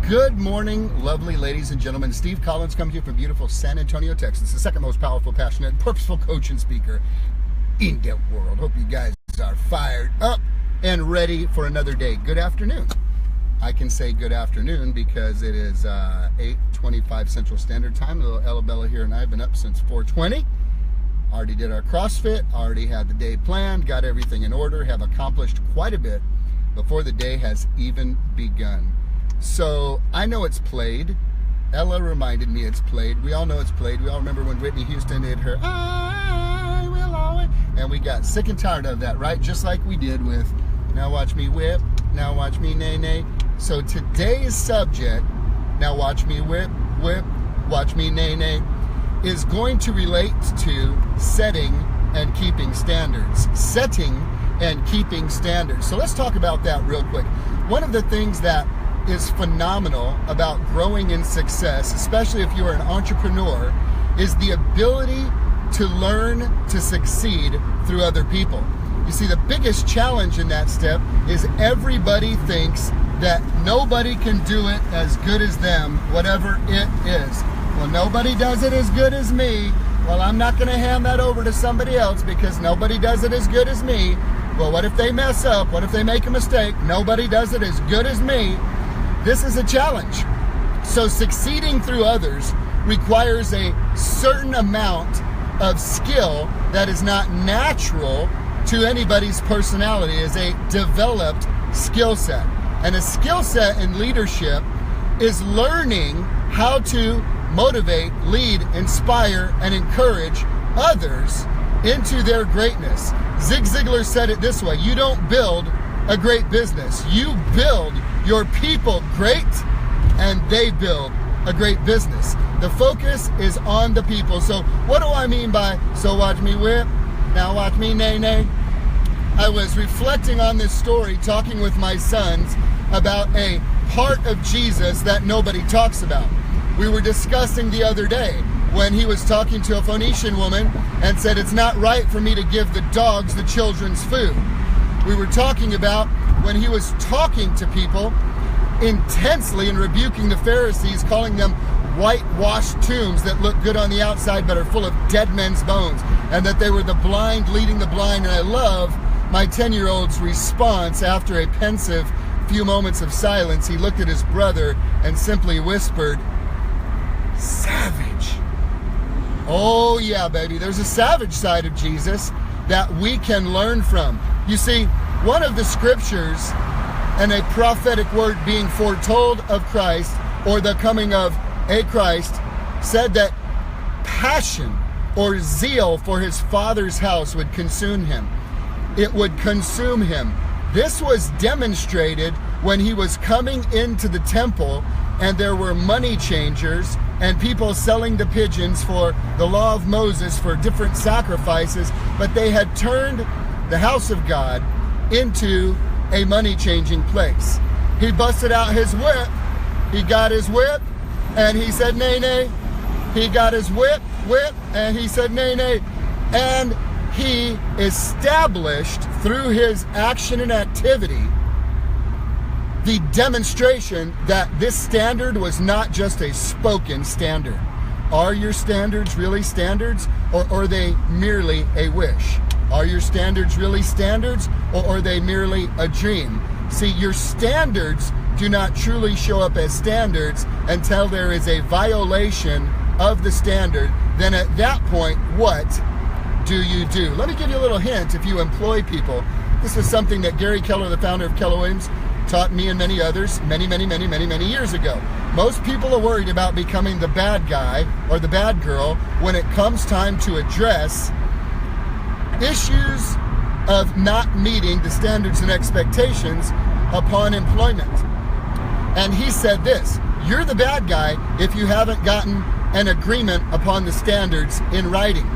Good morning, lovely ladies and gentlemen. Steve Collins coming to you from beautiful San Antonio, Texas, the second most powerful, passionate, purposeful coach and speaker in the world. Hope you guys are fired up and ready for another day. Good afternoon. I can say good afternoon because it is 8:25 Central Standard Time. Little Ella Bella here and I have been up since 4:20. Already did our CrossFit, already had the day planned, got everything in order, have accomplished quite a bit before the day has even begun. So I know it's played. Ella reminded me it's played. We all know it's played. We all remember when Whitney Houston did her I Will Always, and we got sick and tired of that, right? Just like we did with Now Watch Me Whip, Now Watch Me Nay Nay. So today's subject, Now Watch Me Whip, Whip, Watch Me Nay Nay, is going to relate to setting and keeping standards. Setting and keeping standards. So let's talk about that real quick. One of the things that is phenomenal about growing in success, especially if you're an entrepreneur, is the ability to learn to succeed through other people. You see, the biggest challenge in that step is everybody thinks that nobody can do it as good as them, whatever it is. Well, nobody does it as good as me. Well, I'm not going to hand that over to somebody else because nobody does it as good as me. Well, what if they mess up? What if they make a mistake? Nobody does it as good as me. This is a challenge. So succeeding through others requires a certain amount of skill that is not natural to anybody's personality. It is a developed skill set. And a skill set in leadership is learning how to motivate, lead, inspire, and encourage others into their greatness. Zig Ziglar said it this way: you don't build a great business. You build your people great, and they build a great business. The focus is on the people. So what do I mean by, so watch me whip, now watch me nay nay? I was reflecting on this story, talking with my sons about a part of Jesus that nobody talks about. We were discussing the other day when he was talking to a Phoenician woman and said, it's not right for me to give the dogs the children's food. We were talking about when he was talking to people intensely and rebuking the Pharisees, calling them whitewashed tombs that look good on the outside but are full of dead men's bones, and that they were the blind leading the blind. And I love my 10-year-old's response after a pensive few moments of silence. He looked at his brother and simply whispered, savage. Oh yeah, baby, there's a savage side of Jesus that we can learn from. You see, one of the scriptures and a prophetic word being foretold of Christ, or the coming of a Christ, said that passion or zeal for his Father's house would consume him. It would consume him. This was demonstrated when he was coming into the temple and there were money changers and people selling the pigeons for the law of Moses for different sacrifices, but they had turned the house of God into a money-changing place. He busted out his whip. He got his whip, and he said, nay, nay. He got his whip, and he said, nay, nay. And he established through his action and activity the demonstration that this standard was not just a spoken standard. Are your standards really standards, or are they merely a wish? Are your standards really standards, or are they merely a dream? See, your standards do not truly show up as standards until there is a violation of the standard. Then at that point, what do you do? Let me give you a little hint. If you employ people, this is something that Gary Keller, the founder of Keller Williams, taught me and many others many years ago. Most people are worried about becoming the bad guy or the bad girl when it comes time to address issues of not meeting the standards and expectations upon employment. And he said this: you're the bad guy if you haven't gotten an agreement upon the standards in writing.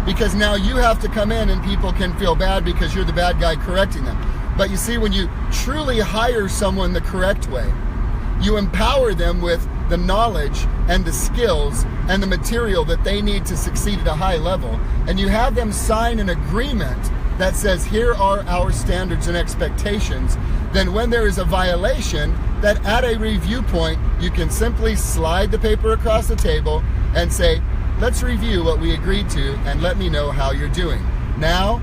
Because now you have to come in and people can feel bad because you're the bad guy correcting them. But you see, when you truly hire someone the correct way, you empower them with the knowledge and the skills and the material that they need to succeed at a high level, and you have them sign an agreement that says, here are our standards and expectations, then when there is a violation, that at a review point, you can simply slide the paper across the table and say, let's review what we agreed to and let me know how you're doing. Now,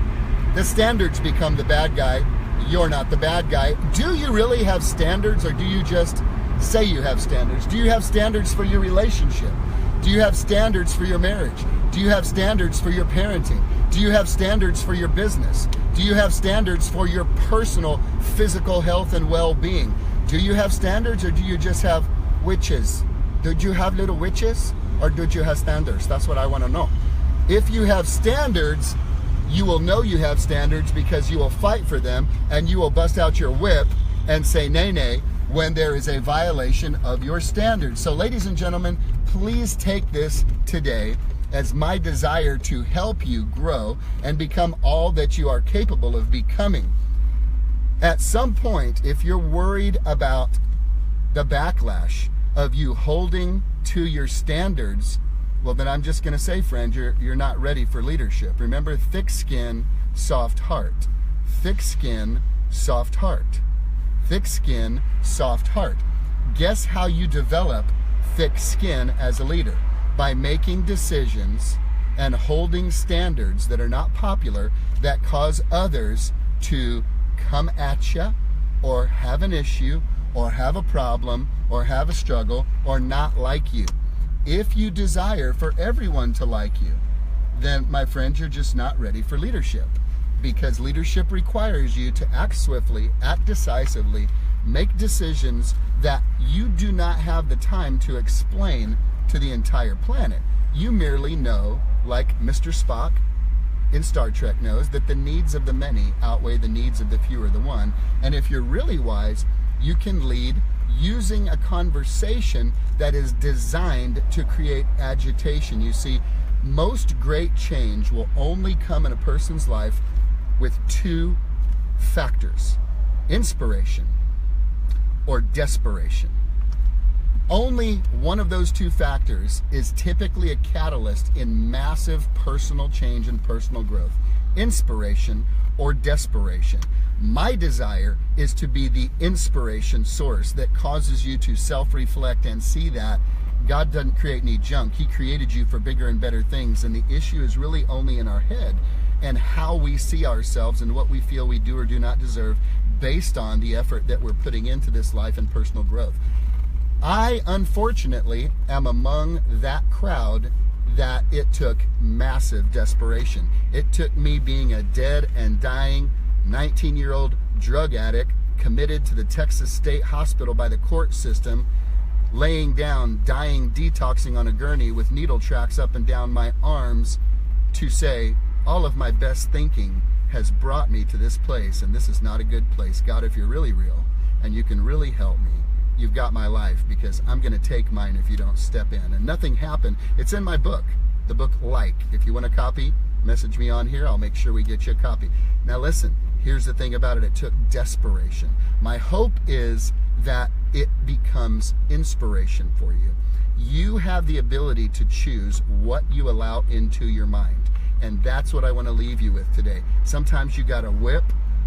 the standards become the bad guy. You're not the bad guy. Do you really have standards, or do you just say you have standards? Do you have standards for your relationship? Do you have standards for your marriage? Do you have standards for your parenting? Do you have standards for your business? Do you have standards for your personal physical health and well-being? Do you have standards, or do you just have witches? Did you have little witches, or did you have standards? That's what I want to know. If you have standards, you will know you have standards because you will fight for them, and you will bust out your whip and say nay, nay, when there is a violation of your standards. So ladies and gentlemen, please take this today as my desire to help you grow and become all that you are capable of becoming. At some point, if you're worried about the backlash of you holding to your standards, well, then I'm just going to say, friend, you're not ready for leadership. Remember, thick skin, soft heart. Thick skin, soft heart. Thick skin, soft heart. Guess how you develop thick skin as a leader? By making decisions and holding standards that are not popular, that cause others to come at you, or have an issue, or have a problem, or have a struggle, or not like you. If you desire for everyone to like you, then, my friend, you're just not ready for leadership. Because leadership requires you to act swiftly, act decisively, make decisions that you do not have the time to explain to the entire planet. You merely know, like Mr. Spock in Star Trek knows, that the needs of the many outweigh the needs of the few or the one. And if you're really wise, you can lead using a conversation that is designed to create agitation. You see, most great change will only come in a person's life with two factors: inspiration or desperation. Only one of those two factors is typically a catalyst in massive personal change and personal growth: inspiration or desperation. My desire is to be the inspiration source that causes you to self-reflect and see that God doesn't create any junk. He created you for bigger and better things, and the issue is really only in our head and how we see ourselves and what we feel we do or do not deserve based on the effort that we're putting into this life and personal growth. I, unfortunately, am among that crowd that it took massive desperation. It took me being a dead and dying 19-year-old drug addict committed to the Texas State Hospital by the court system, laying down, dying, detoxing on a gurney with needle tracks up and down my arms, to say, all of my best thinking has brought me to this place, and this is not a good place. God, if you're really real and you can really help me, you've got my life, because I'm going to take mine if you don't step in. And nothing happened. It's in my book, the book Like. If you want a copy, message me on here. I'll make sure we get you a copy. Now listen, here's the thing about it. It took desperation. My hope is that it becomes inspiration for you. You have the ability to choose what you allow into your mind. And that's what I want to leave you with today. Sometimes you got a whip,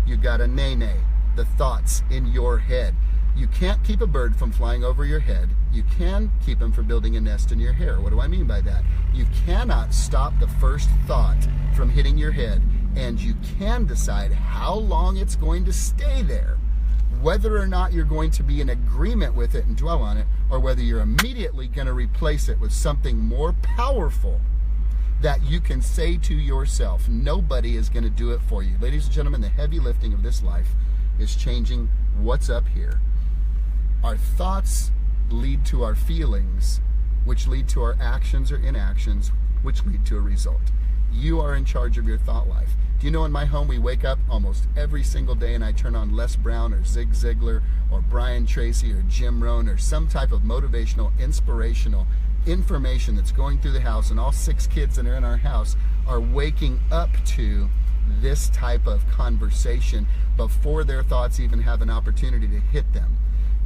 you got a nay-nay, the thoughts in your head. You can't keep a bird from flying over your head. You can keep him from building a nest in your hair. What do I mean by that? You cannot stop the first thought from hitting your head, and you can decide how long it's going to stay there, whether or not you're going to be in agreement with it and dwell on it, or whether you're immediately going to replace it with something more powerful that you can say to yourself. Nobody is going to do it for you. Ladies and gentlemen, the heavy lifting of this life is changing what's up here. Our thoughts lead to our feelings, which lead to our actions or inactions, which lead to a result. You are in charge of your thought life. Do you know, in my home we wake up almost every single day and I turn on Les Brown or Zig Ziglar or Brian Tracy or Jim Rohn or some type of motivational, inspirational information that's going through the house, and all 6 kids that are in our house are waking up to this type of conversation before their thoughts even have an opportunity to hit them,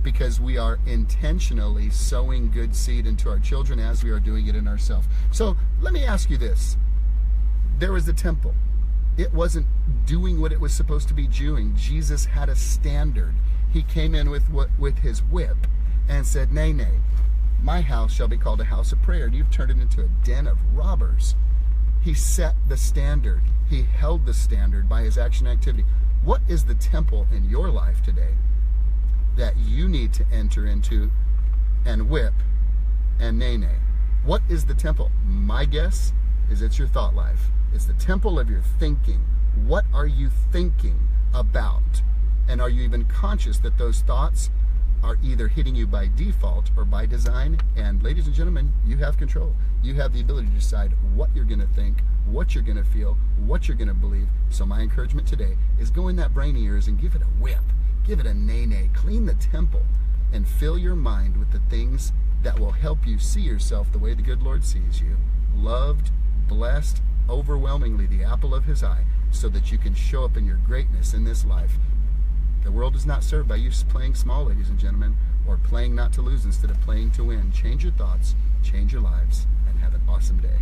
because we are intentionally sowing good seed into our children as we are doing it in ourselves. So let me ask you this. There was the temple. It wasn't doing what it was supposed to be doing. Jesus had a standard. He came in with his whip and said, nay, nay, my house shall be called a house of prayer, and you've turned it into a den of robbers. He set the standard. He held the standard by his action activity. What is the temple in your life today that you need to enter into and whip and nay, nay? What is the temple? My guess is it's your thought life. It's the temple of your thinking. What are you thinking about? And are you even conscious that those thoughts are either hitting you by default or by design? And ladies and gentlemen, you have control. You have the ability to decide what you're going to think, what you're going to feel, what you're going to believe. So my encouragement today is go in that brain of yours and give it a whip. Give it a nay-nay. Clean the temple and fill your mind with the things that will help you see yourself the way the good Lord sees you. Loved, blessed, overwhelmingly the apple of his eye, so that you can show up in your greatness in this life. The world is not served by you playing small, ladies and gentlemen, or playing not to lose instead of playing to win. Change your thoughts, change your lives, and have an awesome day.